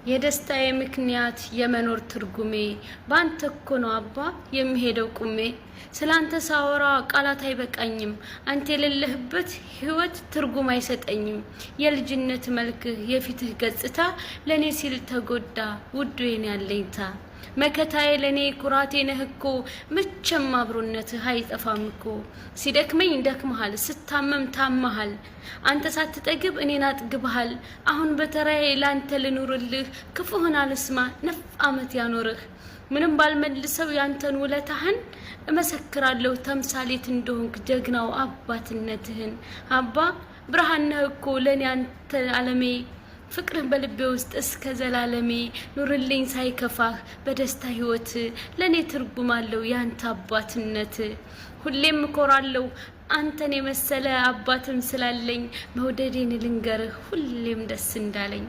የደስታዬ ምክንያት የመኖር ትርጉሜ ባንተ እኮ ነው አባ የሚሄደው ቁሜ ስላንተ ሳወራ ቃላት አይበቃኝም አንተ የሌለህበት ህይወት ትርጉም አይሰጠኝም የልጅነት መልክህ የፊትህ ገጽታ ለኔ ሲል ተጎዳ ውዱ የኔ ያለኝታ መከታዬ ለኔ ኩራቴ ነህ እኮ መቼም አብሮነትህ አይጠፋም እኮ ሲደክመኝ ደክመሃል ስታመም ታመሃል አንተ ሳትጠግብ እኔን አጥግበሃል አሁን በተራዬ ላንተ ልኑርልህ ክፉህን አልስማ ነፍ አመት ያኖርህ ምንም ባልመልሰው ያንተን ውለታህን እመሰክራለሁ ተምሳሌት እንደሆንክ ጀግናው አባትነትህን አባ ብርሃን ነህ እኮ ለኔ አንተ ዓለሜ ፍቅርህ በልቤ ውስጥ እስከ ዘላለሜ ኑርልኝ ሳይከፋህ በደስታ ህይወት ለኔ ትርጉም አለው ያንተ አባትነት ሁሌም እኮራለሁ አንተን የመሰለ አባትም ስላለኝ መውደዴን ልንገርህ ሁሌም ደስ እንዳለኝ